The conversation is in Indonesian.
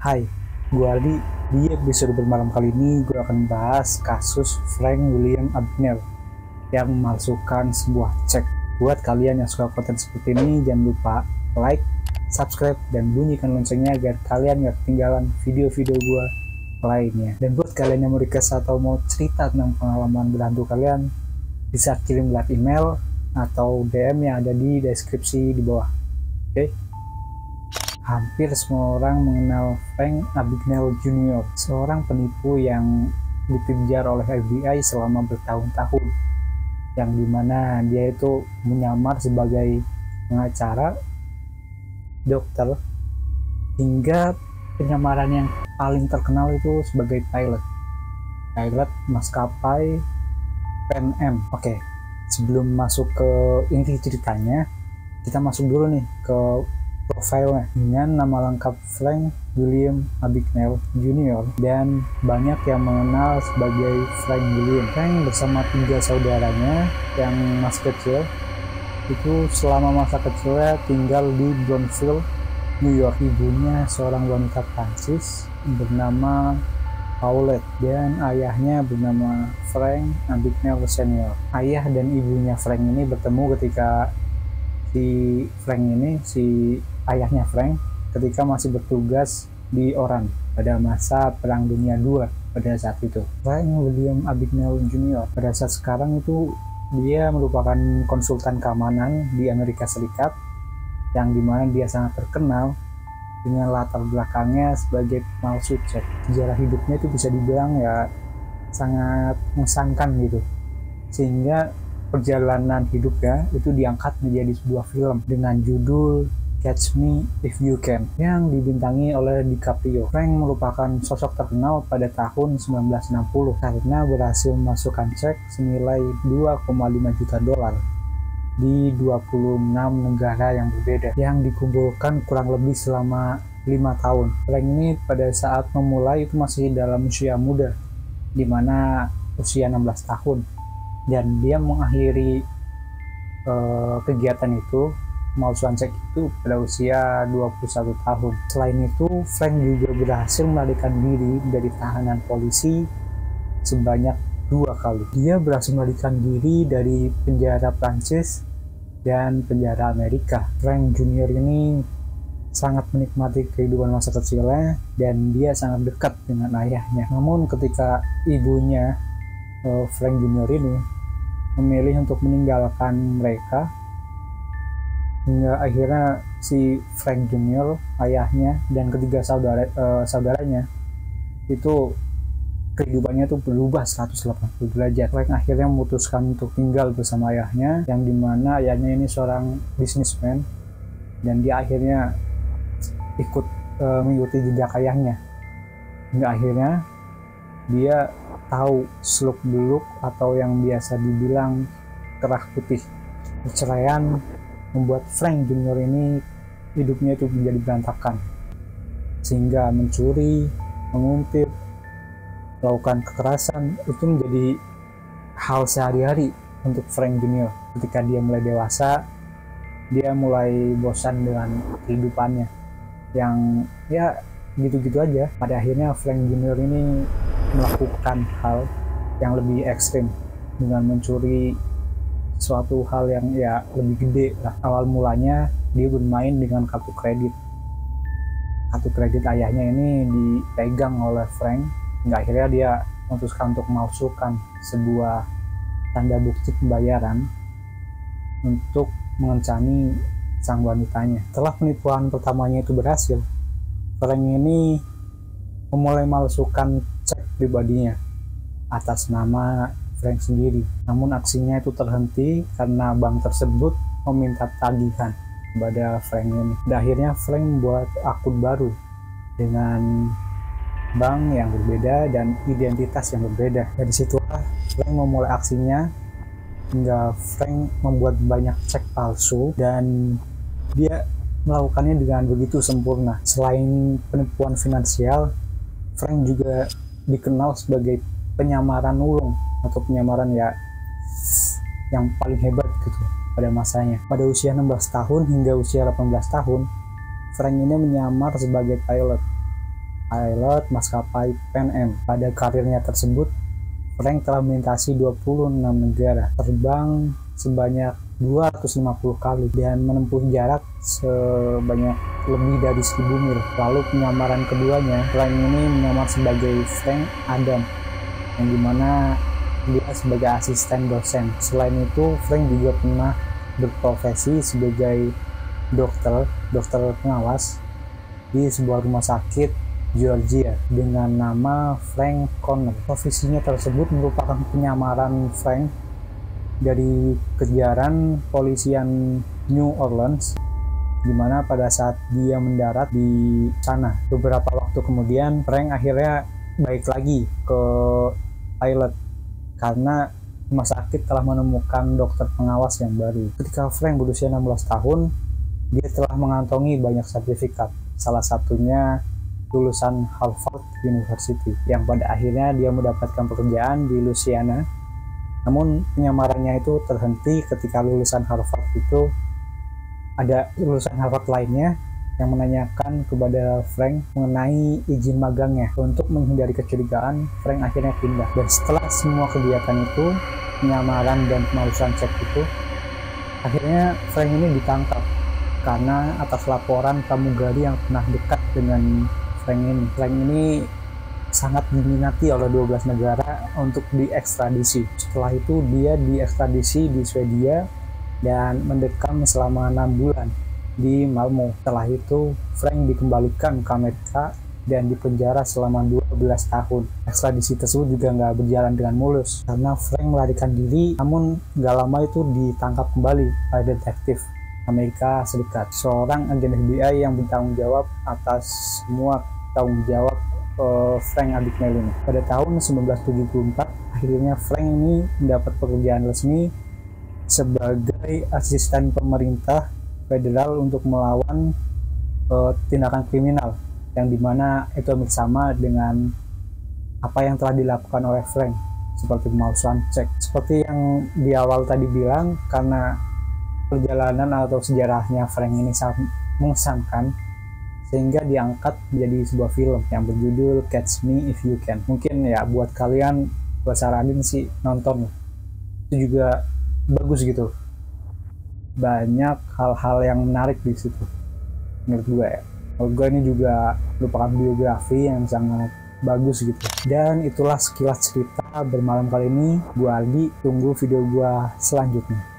Hai, gue Aldi. Di episode bermalam kali ini gue akan bahas kasus Frank William Abagnale yang memalsukan sebuah cek. Buat kalian yang suka konten seperti ini, jangan lupa like, subscribe, dan bunyikan loncengnya agar kalian gak ketinggalan video-video gue lainnya. Dan buat kalian yang mau request atau mau cerita tentang pengalaman berhantu kalian, bisa kirim lewat email atau DM yang ada di deskripsi di bawah. Oke? Hampir semua orang mengenal Frank Abagnale Jr., seorang penipu yang dikejar oleh FBI selama bertahun-tahun, yang dimana dia itu menyamar sebagai pengacara, dokter, hingga penyamaran yang paling terkenal itu sebagai pilot maskapai Pan Am. Oke, sebelum masuk ke inti ceritanya, kita masuk dulu nih ke profilnya. Dengan nama lengkap Frank William Abagnale Jr. dan banyak yang mengenal sebagai Frank William. Frank bersama 3 saudaranya yang masih kecil itu selama masa kecilnya tinggal di Brownsville, New York. Ibunya seorang wanita Prancis bernama Paulette dan ayahnya bernama Frank Abagnale Senior. Ayah dan ibunya Frank ini bertemu ketika ayahnya Frank ketika masih bertugas di Oran pada masa Perang Dunia II pada saat itu. Frank William Abagnale Jr. pada saat sekarang itu dia merupakan konsultan keamanan di Amerika Serikat, yang dimana dia sangat terkenal dengan latar belakangnya sebagai pemalsu cek. Sejarah hidupnya itu bisa dibilang ya sangat mengesankan gitu, sehingga perjalanan hidupnya itu diangkat menjadi sebuah film dengan judul Catch Me If You Can yang dibintangi oleh DiCaprio. Frank merupakan sosok terkenal pada tahun 1960 karena berhasil memasukkan cek senilai 2,5 juta dolar di 26 negara yang berbeda yang dikumpulkan kurang lebih selama 5 tahun. Frank ini pada saat memulai itu masih dalam usia muda, dimana usia 16 tahun, dan dia mengakhiri kegiatan itu, pemalsuan cek itu, pada usia 21 tahun. Selain itu, Frank juga berhasil melarikan diri dari tahanan polisi sebanyak 2 kali. Dia berhasil melarikan diri dari penjara Prancis dan penjara Amerika. Frank Jr. ini sangat menikmati kehidupan masa kecilnya dan dia sangat dekat dengan ayahnya. Namun ketika ibunya Frank Jr. ini memilih untuk meninggalkan mereka, hingga akhirnya si Frank Jr., ayahnya, dan ketiga saudaranya itu kehidupannya itu berubah 180 derajat. Frank akhirnya memutuskan untuk tinggal bersama ayahnya, yang dimana ayahnya ini seorang bisnismen, dan dia akhirnya ikut mengikuti jejak ayahnya. Hingga akhirnya dia tahu seluk-beluk atau yang biasa dibilang kerah putih. Perceraian membuat Frank Jr. ini hidupnya itu menjadi berantakan, sehingga mencuri, menguntit, melakukan kekerasan itu menjadi hal sehari-hari untuk Frank Jr. Ketika dia mulai dewasa, dia mulai bosan dengan kehidupannya yang ya gitu-gitu aja. Pada akhirnya Frank Jr. ini melakukan hal yang lebih ekstrim dengan mencuri suatu hal yang ya lebih gede lah. Awal mulanya dia bermain dengan kartu kredit. Kartu kredit ayahnya ini dipegang oleh Frank, hingga akhirnya dia memutuskan untuk memalsukan sebuah tanda bukti pembayaran untuk mengencani sang wanitanya. Setelah penipuan pertamanya itu berhasil, Frank ini memulai memalsukan cek pribadinya atas nama Frank sendiri. Namun aksinya itu terhenti karena bank tersebut meminta tagihan kepada Frank ini. Dan akhirnya Frank membuat akun baru dengan bank yang berbeda dan identitas yang berbeda. Dari situlah Frank memulai aksinya, hingga Frank membuat banyak cek palsu dan dia melakukannya dengan begitu sempurna. Selain penipuan finansial, Frank juga dikenal sebagai penyamaran ulung atau penyamaran ya yang paling hebat gitu pada masanya. Pada usia 16 tahun hingga usia 18 tahun, Frank ini menyamar sebagai pilot pilot maskapai Pan Am. Pada karirnya tersebut, Frank telah melintasi 26 negara, terbang sebanyak 250 kali dan menempuh jarak sebanyak lebih dari 1000 mil. Lalu penyamaran keduanya, Frank ini menyamar sebagai Frank Adam, yang dimana dia sebagai asisten dosen. Selain itu, Frank juga pernah berprofesi sebagai dokter pengawas di sebuah rumah sakit Georgia dengan nama Frank Connor. Profesinya tersebut merupakan penyamaran Frank dari kejaran polisian New Orleans, di mana pada saat dia mendarat di sana. Beberapa waktu kemudian, Frank akhirnya balik lagi ke pilot karena rumah sakit telah menemukan dokter pengawas yang baru. Ketika Frank berusia 16 tahun, dia telah mengantongi banyak sertifikat, salah satunya lulusan Harvard University, yang pada akhirnya dia mendapatkan pekerjaan di Louisiana. Namun penyamarannya itu terhenti ketika lulusan Harvard itu ada lulusan Harvard lainnya yang menanyakan kepada Frank mengenai izin magangnya. Untuk menghindari kecurigaan, Frank akhirnya pindah. Dan setelah semua kegiatan itu, penyamaran dan pemalsuan cek itu, akhirnya Frank ini ditangkap karena atas laporan pramugari yang pernah dekat dengan Frank ini. Frank ini sangat diminati oleh 12 negara untuk diekstradisi. Setelah itu dia diekstradisi di Swedia dan mendekam selama 6 bulan di Malmo. Setelah itu Frank dikembalikan ke Amerika dan dipenjara selama 12 tahun. Ekstradisi tersebut juga nggak berjalan dengan mulus karena Frank melarikan diri, namun nggak lama itu ditangkap kembali oleh detektif Amerika Serikat, seorang agen FBI yang bertanggung jawab atas semua tanggung jawab Frank Abagnale ini. Pada tahun 1974, akhirnya Frank ini mendapat pekerjaan resmi sebagai asisten pemerintah federal untuk melawan tindakan kriminal, yang dimana itu bersama dengan apa yang telah dilakukan oleh Frank, seperti pemalsuan cek. Seperti yang di awal tadi bilang, karena perjalanan atau sejarahnya Frank ini sangat mengesankan, sehingga diangkat menjadi sebuah film yang berjudul Catch Me If You Can. Mungkin ya buat kalian, gue saranin sih nonton. Itu juga bagus gitu, banyak hal-hal yang menarik di situ menurut gue ya. Menurut gue ini juga merupakan biografi yang sangat bagus gitu. Dan itulah sekilas cerita bermalam kali ini. Gue Aldi, tunggu video gue selanjutnya.